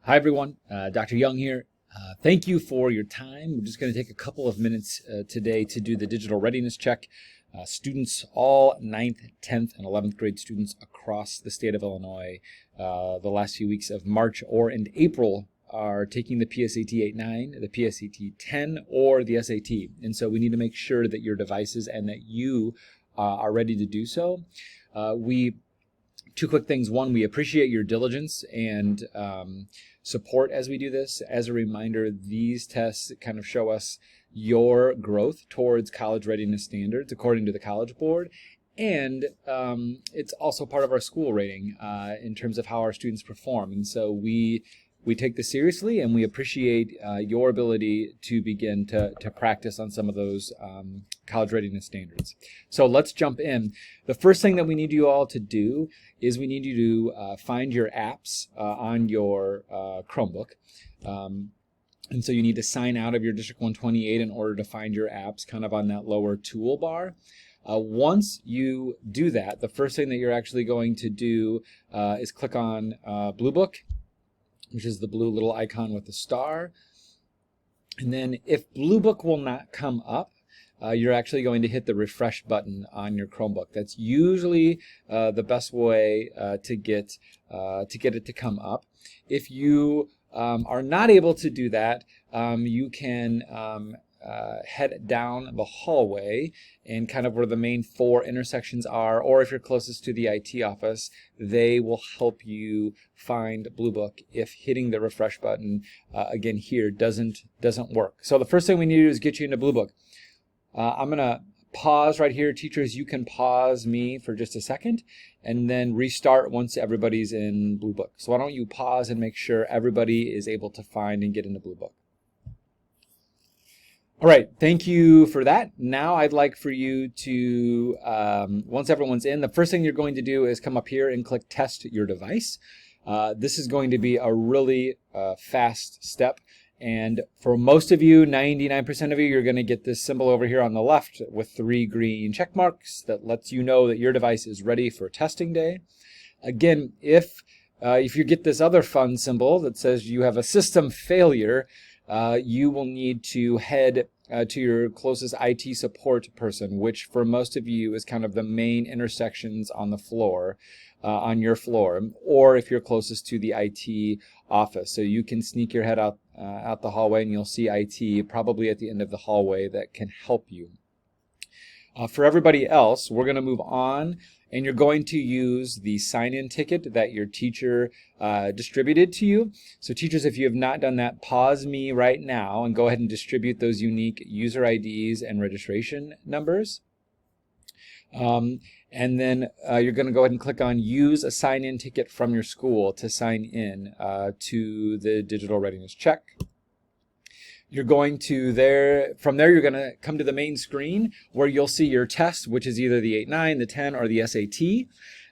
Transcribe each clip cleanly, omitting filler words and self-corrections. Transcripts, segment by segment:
Hi everyone, Dr. Young here. Thank you for your time. We're just going to take a couple of minutes today to do the digital readiness check. Students, all 9th, 10th, and 11th grade students across the state of Illinois, the last few weeks of March or in April are taking the PSAT 8-9, the PSAT 10, or the SAT. And so we need to make sure that your devices and that you are ready to do so. Two quick things. One, we appreciate your diligence and support as we do this. As a reminder, these tests kind of show us your growth towards college readiness standards according to the College Board. And it's also part of our school rating in terms of how our students perform. And so we take this seriously, and we appreciate your ability to begin to practice on some of those college readiness standards. So let's jump in. The first thing that we need you all to do is we need you to find your apps on your Chromebook. And so you need to sign out of your District 128 in order to find your apps kind of on that lower toolbar. Once you do that, the first thing that you're actually going to do is click on Blue Book, which is the blue little icon with the star. And then if Blue Book will not come up, you're actually going to hit the refresh button on your Chromebook. That's usually the best way to get it to come up. If you are not able to do that, you can head down the hallway and kind of where the main 4 intersections are, or if you're closest to the IT office, they will help you find Blue Book if hitting the refresh button again here doesn't work. So the first thing we need to do is get you into Blue Book. I'm going to pause right here. Teachers, you can pause me for just a second and then restart once everybody's in Blue Book. So why don't you pause and make sure everybody is able to find and get into Blue Book. All right, thank you for that. Now I'd like for you to, once everyone's in, the first thing you're going to do is come up here and click Test Your Device. This is going to be a really fast step. And for most of you, 99% of you, you're going to get this symbol over here on the left with 3 green check marks that lets you know that your device is ready for testing day. Again, if you get this other fun symbol that says you have a system failure, you will need to head to your closest IT support person, which for most of you is kind of the main intersections on the floor, on your floor, or if you're closest to the IT office. So you can sneak your head out the hallway and you'll see IT probably at the end of the hallway that can help you. For everybody else, we're going to move on, and you're going to use the sign-in ticket that your teacher distributed to you. So teachers, if you have not done that, pause me right now and go ahead and distribute those unique user IDs and registration numbers. And then you're going to go ahead and click on Use a Sign-In Ticket from your school to sign in to the digital readiness check. You're going to from there you're going to come to the main screen where you'll see your test, which is either the 8-9, the 10, or the SAT.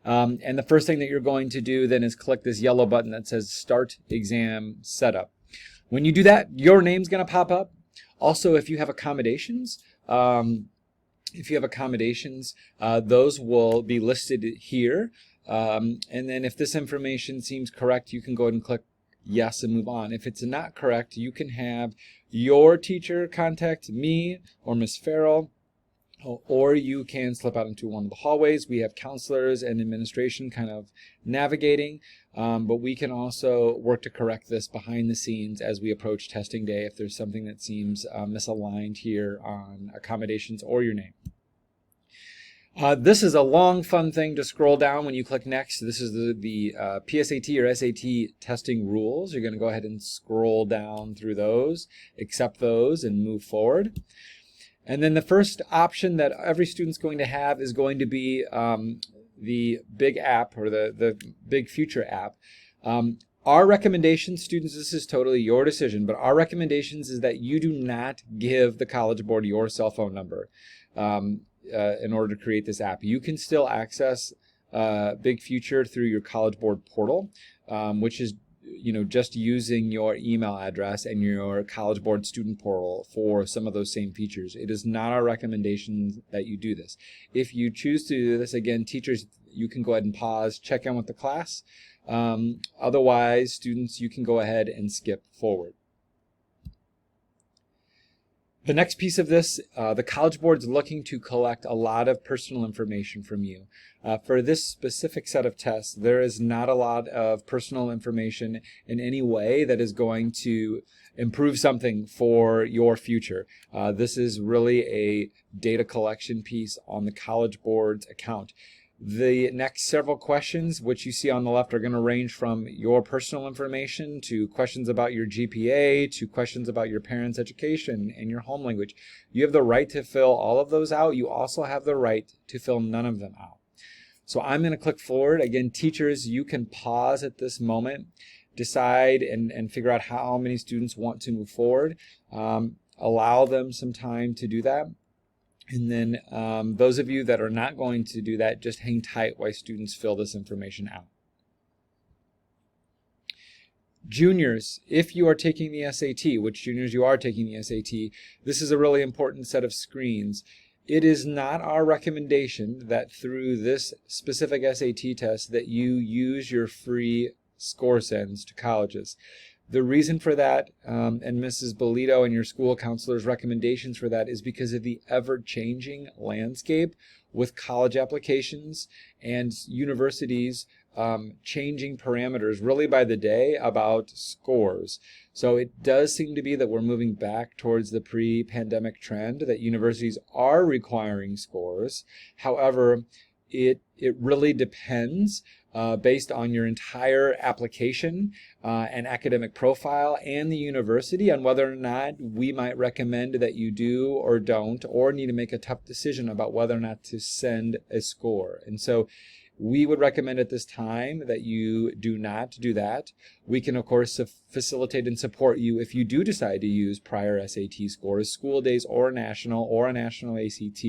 And the first thing that you're going to do then is click this yellow button that says Start Exam Setup. When you do that, your name's going to pop up. Also, if you have accommodations, those will be listed here. And then if this information seems correct, you can go ahead and click yes and move on. If it's not correct, you can have your teacher contact me or Miss Farrell, or you can slip out into one of the hallways. We have counselors and administration kind of navigating, but we can also work to correct this behind the scenes as we approach testing day if there's something that seems misaligned here on accommodations or your name. This is a long, fun thing to scroll down when you click next. This is the PSAT or SAT testing rules. You're going to go ahead and scroll down through those, accept those, and move forward. And then the first option that every student's going to have is going to be the big app or the big future app. Our recommendation, students, this is totally your decision, but our recommendations is that you do not give the College Board your cell phone number in order to create this app. You can still access Big Future through your College Board portal, which is just using your email address and your College Board student portal for some of those same features. It is not our recommendation that you do this. If you choose to do this, again, teachers, you can go ahead and pause, check in with the class. Otherwise, students, you can go ahead and skip forward. The next piece of this, the College Board is looking to collect a lot of personal information from you. For this specific set of tests, there is not a lot of personal information in any way that is going to improve something for your future. This is really a data collection piece on the College Board's account. The next several questions, which you see on the left, are going to range from your personal information to questions about your GPA to questions about your parents' education and your home language. You have the right to fill all of those out. You also have the right to fill none of them out. So I'm going to click forward. Again, teachers, you can pause at this moment, decide and figure out how many students want to move forward. Allow them some time to do that. And then those of you that are not going to do that, just hang tight while students fill this information out. Juniors, if you are taking the SAT, which juniors you are taking the SAT, this is a really important set of screens. It is not our recommendation that through this specific SAT test that you use your free score sends to colleges. The reason for that, and Mrs. Bolito and your school counselor's recommendations for that, is because of the ever-changing landscape with college applications and universities changing parameters really by the day about scores. So it does seem to be that we're moving back towards the pre-pandemic trend that universities are requiring scores. However, it really depends based on your entire application and academic profile and the university on whether or not we might recommend that you do or don't, or need to make a tough decision about whether or not to send a score. And so we would recommend at this time that you do not do that. We can, of course, facilitate and support you if you do decide to use prior SAT scores, school days, or a national ACT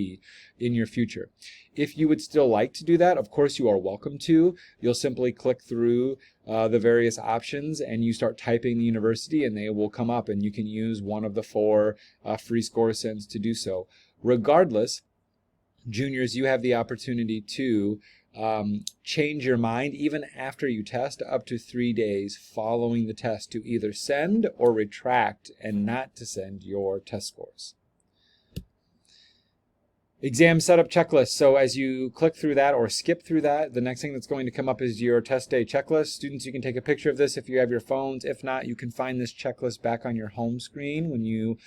in your future. If you would still like to do that, of course you are welcome to. You'll simply click through the various options and you start typing the university and they will come up and you can use one of the 4 free score sends to do so. Regardless, juniors, you have the opportunity to change your mind even after you test up to 3 days following the test to either send or retract and not to send your test scores. Exam setup checklist. So as you click through that or skip through that, the next thing that's going to come up is your test day checklist. Students, you can take a picture of this if you have your phones. If not, you can find this checklist back on your home screen when you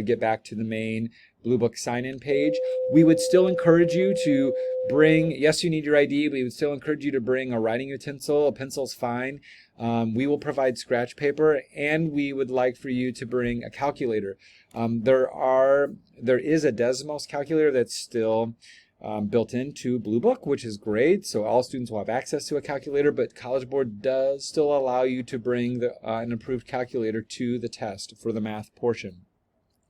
get back to the main Blue Book sign-in page. We would still encourage you to bring, yes, you need your ID, but we would still encourage you to bring a writing utensil. A pencil's fine. We will provide scratch paper, and we would like for you to bring a calculator. There is a Desmos calculator that's still built into Blue Book, which is great. So all students will have access to a calculator, but College Board does still allow you to bring an approved calculator to the test for the math portion.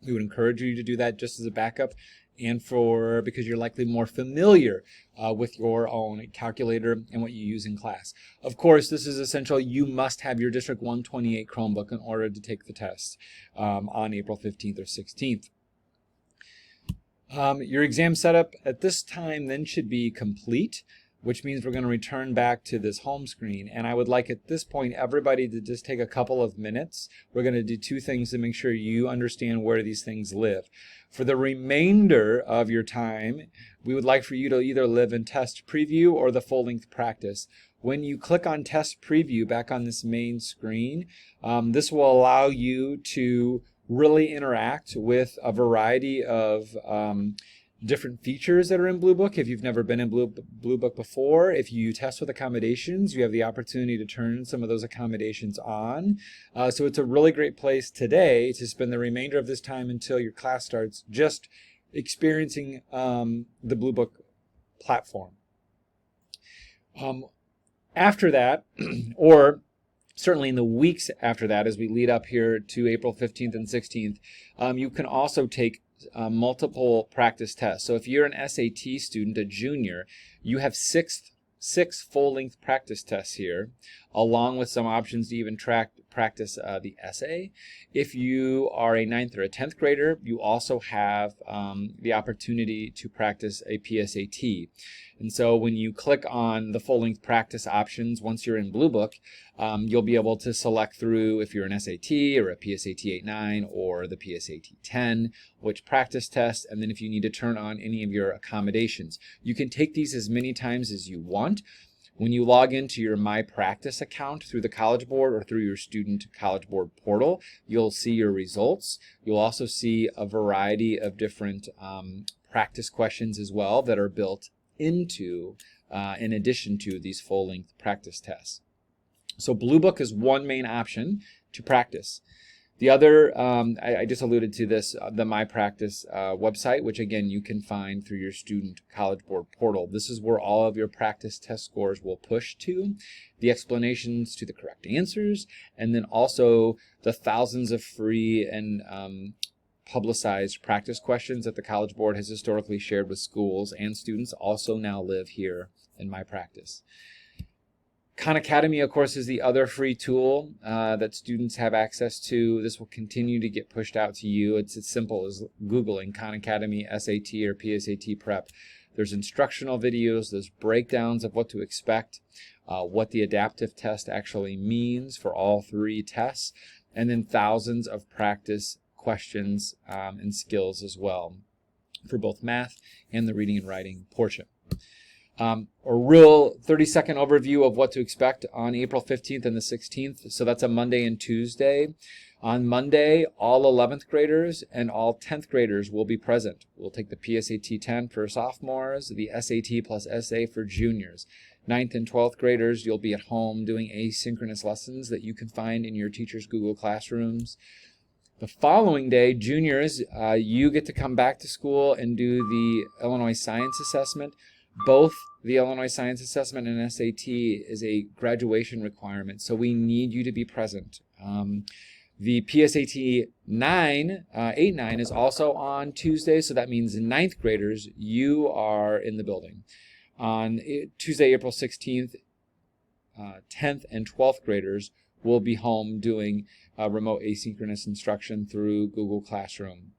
We would encourage you to do that just as a backup and because you're likely more familiar with your own calculator and what you use in class. Of course, this is essential. You must have your District 128 Chromebook in order to take the test on April 15th or 16th. Your exam setup at this time then should be complete, which means we're going to return back to this home screen. And I would like at this point everybody to just take a couple of minutes. We're going to do 2 things to make sure you understand where these things live. For the remainder of your time, we would like for you to either live in test preview or the full-length practice. When you click on test preview back on this main screen, this will allow you to really interact with a variety of different features that are in Blue Book. If you've never been in Blue Book before, if you test with accommodations, you have the opportunity to turn some of those accommodations on. So it's a really great place today to spend the remainder of this time until your class starts just experiencing the Blue Book platform. After that, or certainly in the weeks after that, as we lead up here to April 15th and 16th, you can also take multiple practice tests. So if you're an SAT student, a junior, you have six full-length practice tests here, along with some options to even practice the essay. If you are a 9th or a 10th grader, you also have the opportunity to practice a PSAT. And so when you click on the full-length practice options, once you're in Blue Book, you'll be able to select through, if you're an SAT or a PSAT 8-9 or the PSAT 10, which practice test, and then if you need to turn on any of your accommodations. You can take these as many times as you want. When you log into your My Practice account through the College Board or through your Student College Board portal, you'll see your results. You'll also see a variety of different practice questions as well that are built into, in addition to these full-length practice tests. So Blue Book is one main option to practice. The other, I just alluded to this, the My Practice website, which again you can find through your Student College Board portal. This is where all of your practice test scores will push to, the explanations to the correct answers, and then also the thousands of free and publicized practice questions that the College Board has historically shared with schools and students also now live here in My Practice. Khan Academy, of course, is the other free tool that students have access to. This will continue to get pushed out to you. It's as simple as Googling Khan Academy SAT or PSAT prep. There's instructional videos, there's breakdowns of what to expect, what the adaptive test actually means for all three tests, and then thousands of practice questions and skills as well for both math and the reading and writing portion. A real 30-second overview of what to expect on April 15th and the 16th. So that's a Monday and Tuesday. On Monday, all 11th graders and all 10th graders will be present. We'll take the PSAT 10 for sophomores, the SAT plus SA for juniors. 9th and 12th graders, you'll be at home doing asynchronous lessons that you can find in your teacher's Google Classrooms. The following day, juniors, you get to come back to school and do the Illinois Science Assessment. Both the Illinois Science Assessment and SAT is a graduation requirement, so we need you to be present. The PSAT 8-9 is also on Tuesday, so that means 9th graders, you are in the building. On Tuesday, April 16th, 10th and 12th graders will be home doing remote asynchronous instruction through Google Classroom.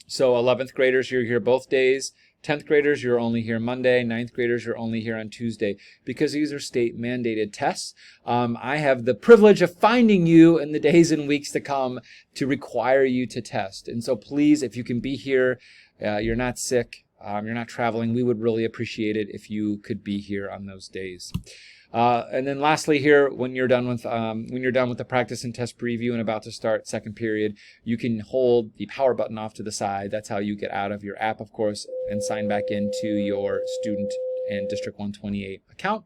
So 11th graders, you're here both days. 10th graders, you're only here Monday. 9th graders, you're only here on Tuesday because these are state mandated tests. I have the privilege of finding you in the days and weeks to come to require you to test. And so please, if you can be here, you're not sick, you're not traveling, we would really appreciate it if you could be here on those days. And then lastly here, when you're done with the practice and test preview and about to start second period, you can hold the power button off to the side. That's how you get out of your app, of course, and sign back into your student and District 128 account.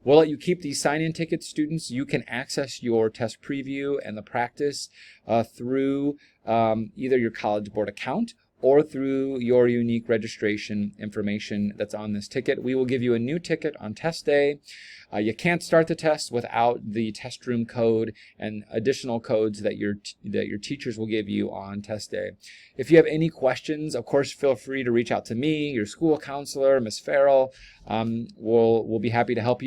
We'll let you keep these sign-in tickets, students. You can access your test preview and the practice through either your College Board account or through your unique registration information that's on this ticket. We will give you a new ticket on test day. You can't start the test without the test room code and additional codes that your teachers will give you on test day. If you have any questions, of course, feel free to reach out to me, your school counselor, Ms. Farrell. We'll be happy to help you.